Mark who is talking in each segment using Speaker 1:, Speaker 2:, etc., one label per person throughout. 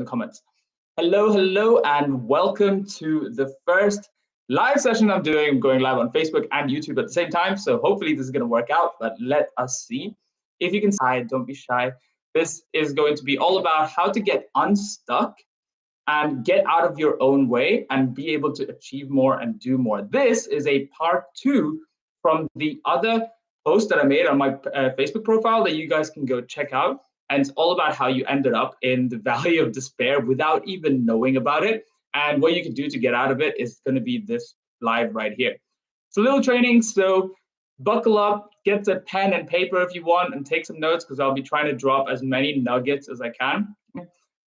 Speaker 1: comments. Hello, and welcome to the first live session I'm doing. I'm going live on Facebook and YouTube at the same time, so hopefully this is going to work out, but let us see. If you can say hi, don't be shy. This is going to be all about how to get unstuck and get out of your own way and be able to achieve more and do more. This is a part 2 from the other post that I made on my Facebook profile that you guys can go check out. And it's all about how you ended up in the valley of despair without even knowing about it. And what you can do to get out of it is going to be this live right here. It's a little training, so buckle up, get a pen and paper if you want, and take some notes because I'll be trying to drop as many nuggets as I can.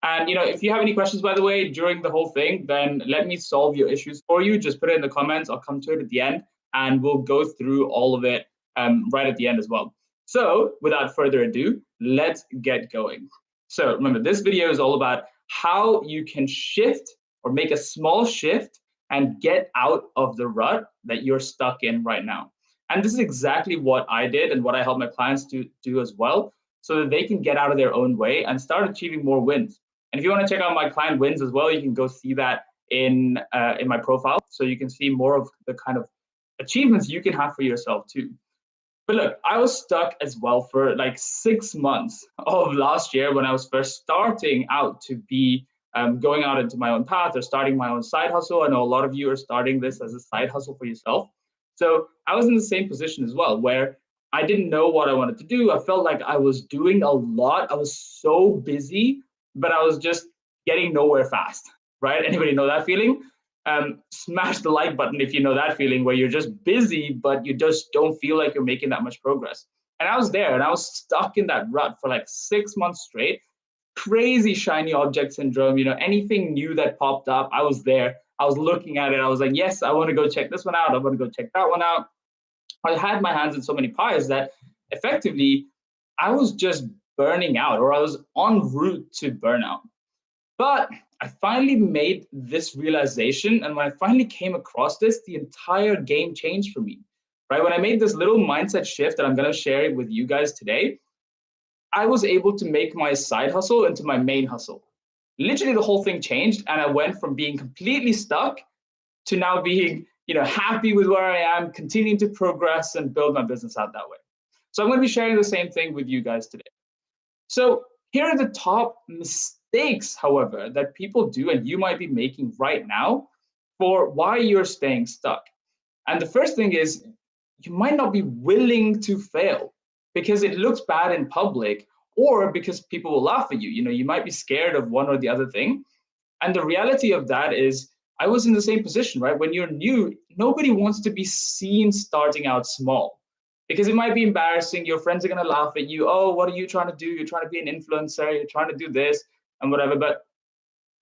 Speaker 1: And if you have any questions, by the way, during the whole thing, then let me solve your issues for you. Just put it in the comments. I'll come to it at the end, and we'll go through all of it right at the end as well. So without further ado, let's get going. So remember, this video is all about how you can shift or make a small shift and get out of the rut that you're stuck in right now. And this is exactly what I did and what I help my clients to do as well, so that they can get out of their own way and start achieving more wins. And if you want to check out my client wins as well, you can go see that in my profile. So you can see more of the kind of achievements you can have for yourself too. But look, I was stuck as well for like 6 months of last year when I was first starting out to be going out into my own path or starting my own side hustle. I know a lot of you are starting this as a side hustle for yourself. So I was in the same position as well, where I didn't know what I wanted to do. I felt like I was doing a lot. I was so busy, but I was just getting nowhere fast, right? Anybody know that feeling? Smash the like button if you know that feeling where you're just busy, but you just don't feel like you're making that much progress. And I was there and I was stuck in that rut for like 6 months straight. Crazy shiny object syndrome, anything new that popped up, I was there. I was looking at it. I was like, yes, I want to go check this one out. I want to go check that one out. I had my hands in so many pies that effectively I was just burning out, or I was en route to burnout. But I finally made this realization, and when I finally came across this, the entire game changed for me, right? When I made this little mindset shift that I'm going to share with you guys today, I was able to make my side hustle into my main hustle. Literally the whole thing changed, and I went from being completely stuck to now being happy with where I am, continuing to progress and build my business out that way. So I'm going to be sharing the same thing with you guys today. So here are the top mistakes, however, that people do and you might be making right now for why you're staying stuck. And the first thing is you might not be willing to fail because it looks bad in public, or because people will laugh at you. You might be scared of one or the other thing. And the reality of that is I was in the same position, right? When you're new, nobody wants to be seen starting out small because it might be embarrassing. Your friends are going to laugh at you. Oh, what are you trying to do? You're trying to be an influencer. You're trying to do this and whatever. But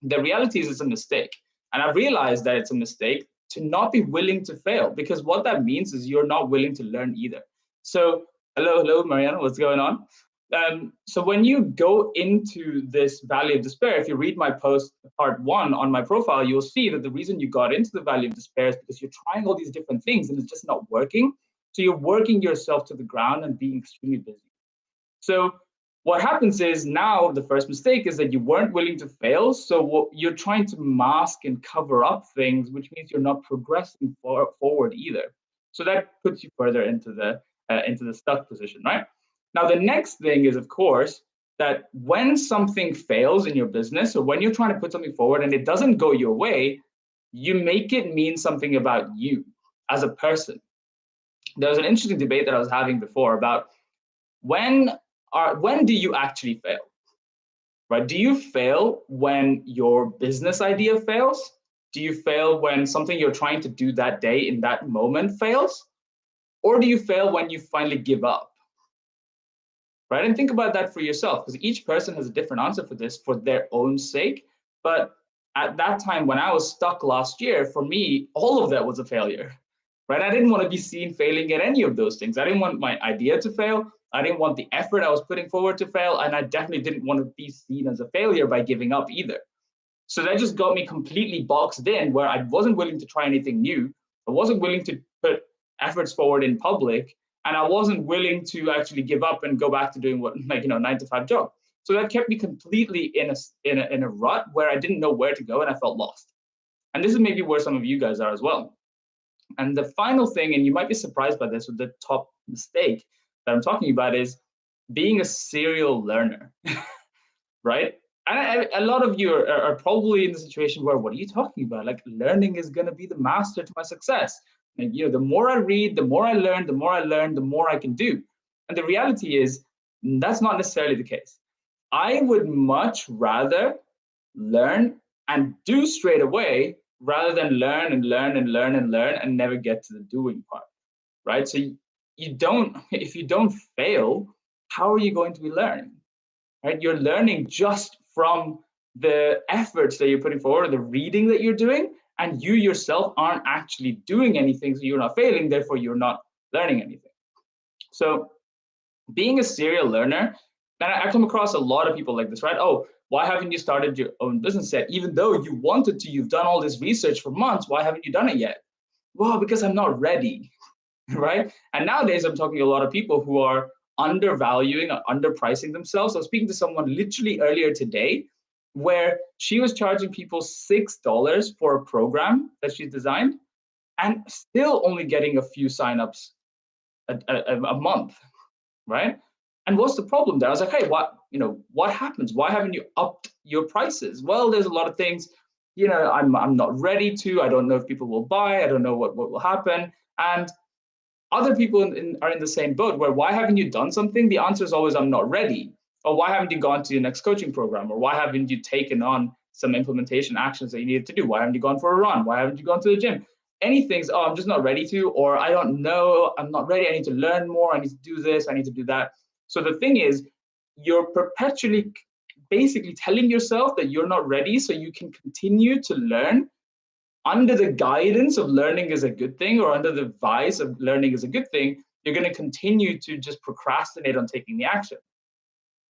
Speaker 1: the reality is it's a mistake. And I realized that it's a mistake to not be willing to fail, because what that means is you're not willing to learn either. So hello, Mariana, what's going on? So when you go into this valley of despair, if you read my post part 1 on my profile, you'll see that the reason you got into the valley of despair is because you're trying all these different things and it's just not working. So you're working yourself to the ground and being extremely busy. So what happens is now the first mistake is that you weren't willing to fail. So you're trying to mask and cover up things, which means you're not progressing forward either. So that puts you further into the stuck position, right? Now, the next thing is, of course, that when something fails in your business or when you're trying to put something forward and it doesn't go your way, you make it mean something about you as a person. There was an interesting debate that I was having before about when do you actually fail, right? Do you fail when your business idea fails? Do you fail when something you're trying to do that day in that moment fails? Or do you fail when you finally give up? Right? And think about that for yourself, because each person has a different answer for this for their own sake. But at that time when I was stuck last year, for me, all of that was a failure, right? I didn't want to be seen failing at any of those things. I didn't want my idea to fail. I didn't want the effort I was putting forward to fail. And I definitely didn't want to be seen as a failure by giving up either. So that just got me completely boxed in where I wasn't willing to try anything new. I wasn't willing to put efforts forward in public. And I wasn't willing to actually give up and go back to doing what, 9-to-5 job. So that kept me completely in a rut where I didn't know where to go and I felt lost. And this is maybe where some of you guys are as well. And the final thing, and you might be surprised by this, with the top mistake that I'm talking about, is being a serial learner, right? And a lot of you are probably in the situation where, what are you talking about? Like, learning is going to be the master to my success. And the more I read, the more I learn, the more I learn, the more I can do. And the reality is, that's not necessarily the case. I would much rather learn and do straight away rather than learn and learn and learn and learn and never get to the doing part, right? So you don't, if you don't fail, how are you going to be learning, right? You're learning just from the efforts that you're putting forward, the reading that you're doing, and you yourself aren't actually doing anything, so you're not failing, therefore you're not learning anything. So being a serial learner, and I come across a lot of people like this, right? Oh, why haven't you started your own business yet? Even though you wanted to, you've done all this research for months, why haven't you done it yet? Well, because I'm not ready, right? And nowadays I'm talking to a lot of people who are undervaluing or underpricing themselves. I was speaking to someone literally earlier today where she was charging people $6 for a program that she's designed and still only getting a few signups a month, right? And what's the problem there? I was like, hey, what happens? Why haven't you upped your prices? Well, there's a lot of things, I'm not ready to. I don't know if people will buy. I don't know what will happen. And other people are in the same boat where, why haven't you done something? The answer is always, I'm not ready. Or why haven't you gone to your next coaching program? Or why haven't you taken on some implementation actions that you needed to do? Why haven't you gone for a run? Why haven't you gone to the gym? Anything's, oh, I'm just not ready to, or I don't know, I'm not ready. I need to learn more. I need to do this. I need to do that. So the thing is, you're perpetually basically telling yourself that you're not ready so you can continue to learn under the guidance of learning is a good thing, or under the vice of learning is a good thing. You're going to continue to just procrastinate on taking the action.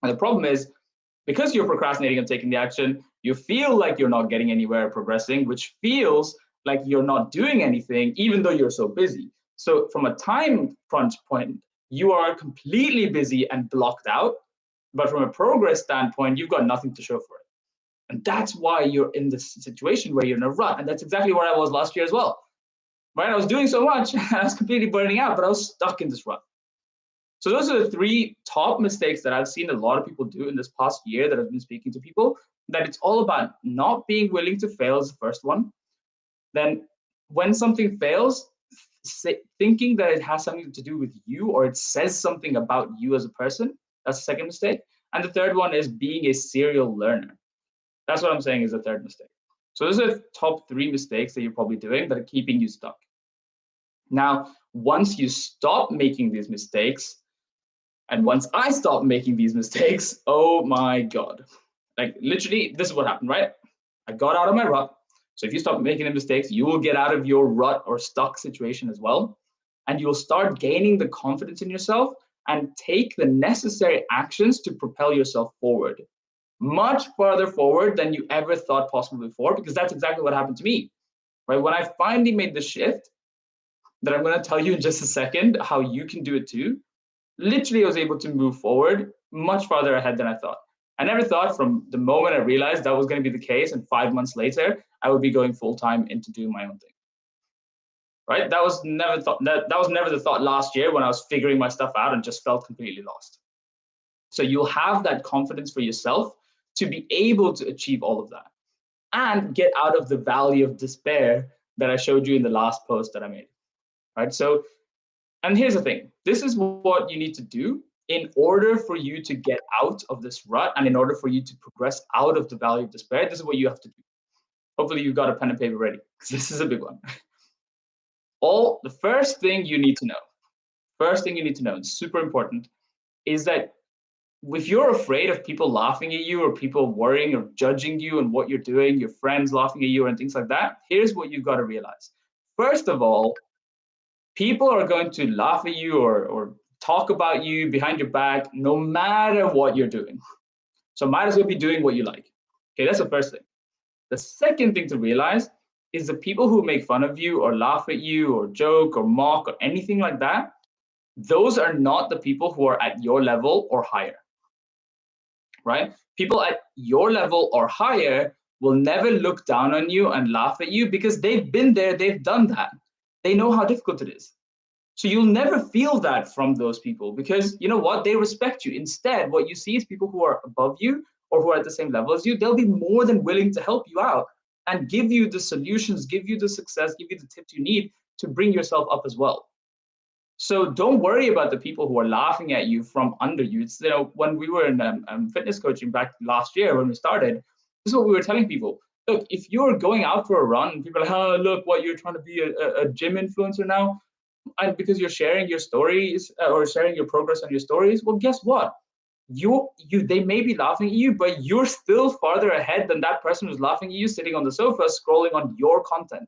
Speaker 1: And the problem is, because you're procrastinating on taking the action, you feel like you're not getting anywhere or progressing, which feels like you're not doing anything, even though you're so busy. So from a time crunch point, you are completely busy and blocked out. But from a progress standpoint, you've got nothing to show for it. And that's why you're in this situation where you're in a rut. And that's exactly where I was last year as well. Right? I was doing so much, I was completely burning out, but I was stuck in this rut. So those are the three top mistakes that I've seen a lot of people do in this past year that I've been speaking to people, that it's all about not being willing to fail is the first one. Then when something fails, thinking that it has something to do with you or it says something about you as a person, that's the second mistake. And the third one is being a serial learner. That's what I'm saying is the third mistake. So those are the top three mistakes that you're probably doing that are keeping you stuck. Now, once you stop making these mistakes, and once I stopped making these mistakes, oh my God. Like literally, this is what happened, right? I got out of my rut. So if you stop making the mistakes, you will get out of your rut or stuck situation as well. And you'll start gaining the confidence in yourself and take the necessary actions to propel yourself forward. Much farther forward than you ever thought possible before, because that's exactly what happened to me, right? When I finally made the shift that I'm going to tell you in just a second, how you can do it too, literally I was able to move forward much farther ahead than I thought. I never thought from the moment I realized that was going to be the case, and 5 months later, I would be going full time into doing my own thing. Right? That was never the thought last year when I was figuring my stuff out and just felt completely lost. So you'll have that confidence for yourself to be able to achieve all of that and get out of the valley of despair that I showed you in the last post that I made. Right? So, and here's the thing, this is what you need to do in order for you to get out of this rut and in order for you to progress out of the valley of despair. This is what you have to do. Hopefully you've got a pen and paper ready, because this is a big one. The first thing you need to know, and super important, is that if you're afraid of people laughing at you or people worrying or judging you and what you're doing, your friends laughing at you and things like that, here's what you've got to realize. First of all, people are going to laugh at you or talk about you behind your back, no matter what you're doing. So might as well be doing what you like. Okay, that's the first thing. The second thing to realize is the people who make fun of you or laugh at you or joke or mock or anything like that, those are not the people who are at your level or higher. right? People at your level or higher will never look down on you and laugh at you because they've been there, they've done that. They know how difficult it is. So you'll never feel that from those people because you know what? They respect you. Instead, what you see is people who are above you or who are at the same level as you, they'll be more than willing to help you out and give you the solutions, give you the success, give you the tips you need to bring yourself up as well. So don't worry about the people who are laughing at you from under you. It's, you know, when we were in fitness coaching back last year when we started, this is what we were telling people. Look, if you're going out for a run, people are like, oh, look, what, you're trying to be a gym influencer now? And because you're sharing your stories or sharing your progress on your stories, well, guess what? You they may be laughing at you, but you're still farther ahead than that person who's laughing at you sitting on the sofa scrolling on your content.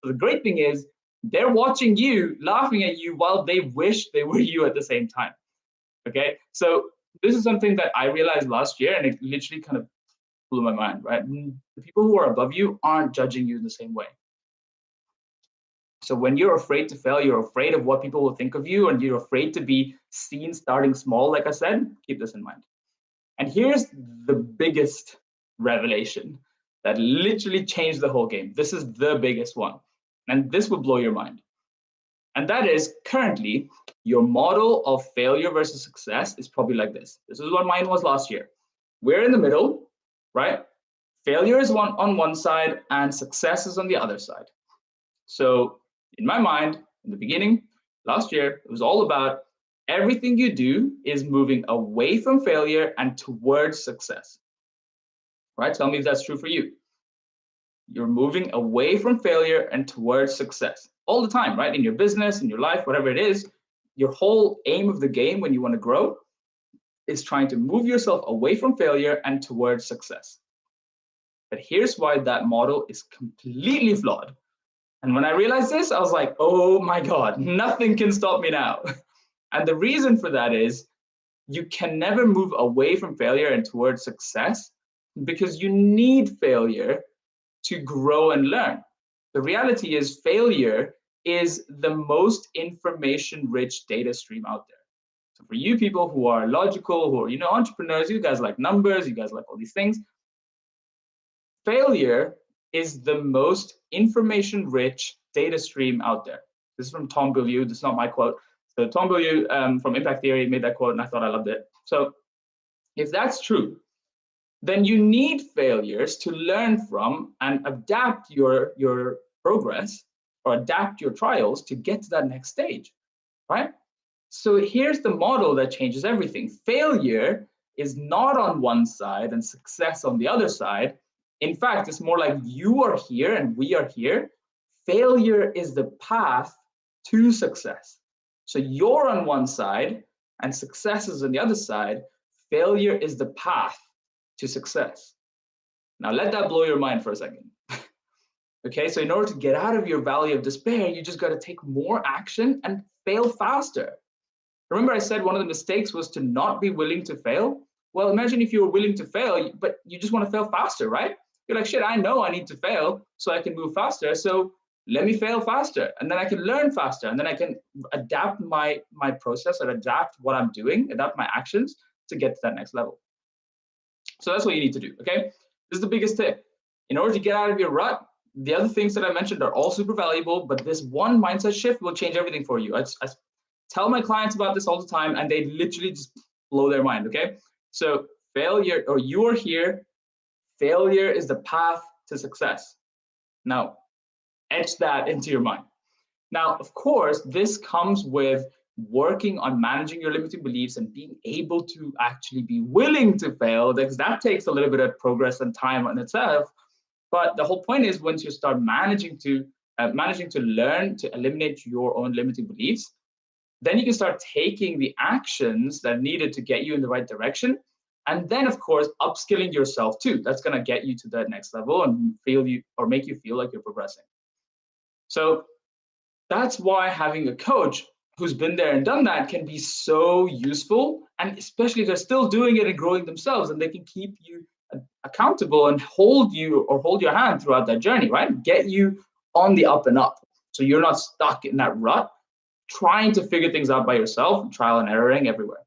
Speaker 1: So the great thing is they're watching you, laughing at you while they wish they were you at the same time. Okay, so this is something that I realized last year, and it literally kind of blew my mind. Right, the people who are above you aren't judging you in the same way. So when you're afraid to fail, you're afraid of what people will think of you, and you're afraid to be seen starting small, like I said, keep this in mind. And here's the biggest revelation that literally changed the whole game. This is the biggest one. And this will blow your mind. And that is currently your model of failure versus success is probably like this. This is what mine was last year. We're in the middle, right? Failure is on one side and success is on the other side. So in my mind, in the beginning, last year, it was all about everything you do is moving away from failure and towards success. Right? Tell me if that's true for you. You're moving away from failure and towards success all the time, right? In your business, in your life, whatever it is, your whole aim of the game when you want to grow is trying to move yourself away from failure and towards success. But here's why that model is completely flawed. And when I realized this, I was like, oh my God, nothing can stop me now. And the reason for that is you can never move away from failure and towards success because you need failure to grow and learn. The reality is failure is the most information-rich data stream out there. So for you people who are logical, who are, you know, entrepreneurs, you guys like numbers, you guys like all these things, failure is the most information-rich data stream out there. This is from Tom Bilyeu. This is not my quote. So Tom Bilyeu from Impact Theory made that quote, and I thought I loved it. So if that's true, then you need failures to learn from and adapt your progress or adapt your trials to get to that next stage, right? So here's the model that changes everything. Failure is not on one side and success on the other side. In fact, it's more like you are here and we are here. Failure is the path to success. So you're on one side and success is on the other side. Failure is the path to success. Now let that blow your mind for a second. Okay, so in order to get out of your valley of despair, you just got to take more action and fail faster. Remember I said one of the mistakes was to not be willing to fail? Well, imagine if you were willing to fail, but you just want to fail faster, right? You're like, shit, I know I need to fail so I can move faster. So let me fail faster and then I can learn faster and then I can adapt my process and adapt what I'm doing, adapt my actions to get to that next level. So that's what you need to do, okay? This is the biggest tip. In order to get out of your rut, the other things that I mentioned are all super valuable, but this one mindset shift will change everything for you. I tell my clients about this all the time and they literally just blow their mind, okay? So failure, or you are here, failure is the path to success. Now, etch that into your mind. Now, of course, this comes with working on managing your limiting beliefs and being able to actually be willing to fail, because that takes a little bit of progress and time on itself. But the whole point is once you start managing to learn to eliminate your own limiting beliefs, then you can start taking the actions that are needed to get you in the right direction. And then, of course, upskilling yourself too. That's going to get you to that next level and make you feel like you're progressing. So that's why having a coach who's been there and done that can be so useful, and especially if they're still doing it and growing themselves, and they can keep you accountable and hold your hand throughout that journey, right? Get you on the up and up, so you're not stuck in that rut trying to figure things out by yourself, trial and erroring everywhere.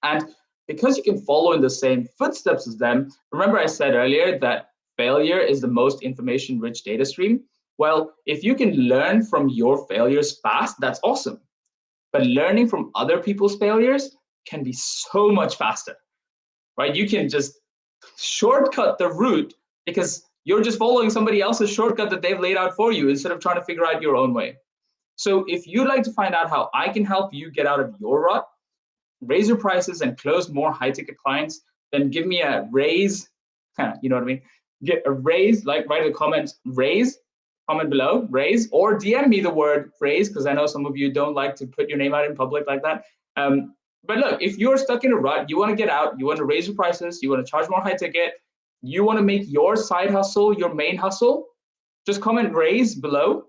Speaker 1: And because you can follow in the same footsteps as them. Remember I said earlier that failure is the most information-rich data stream? Well, if you can learn from your failures fast, that's awesome. But learning from other people's failures can be so much faster, right? You can just shortcut the route because you're just following somebody else's shortcut that they've laid out for you instead of trying to figure out your own way. So if you'd like to find out how I can help you get out of your rut, raise your prices and close more high ticket clients, then give me a raise, you know what I mean? Get a raise, like write in the comments, raise, comment below, raise, or DM me the word raise, because I know some of you don't like to put your name out in public like that. But look, if you're stuck in a rut, you want to get out, you want to raise your prices, you want to charge more high ticket, you want to make your side hustle your main hustle, just comment raise below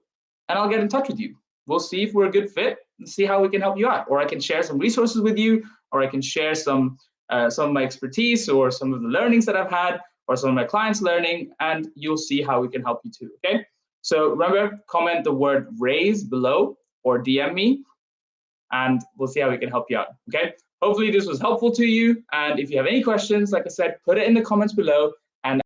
Speaker 1: and I'll get in touch with you. We'll see if we're a good fit and see how we can help you out. Or I can share some resources with you, or I can share some of my expertise or some of the learnings that I've had or some of my clients learning, and you'll see how we can help you too, okay? So remember, comment the word raise below or DM me, and we'll see how we can help you out, okay? Hopefully this was helpful to you, and if you have any questions, like I said, put it in the comments below.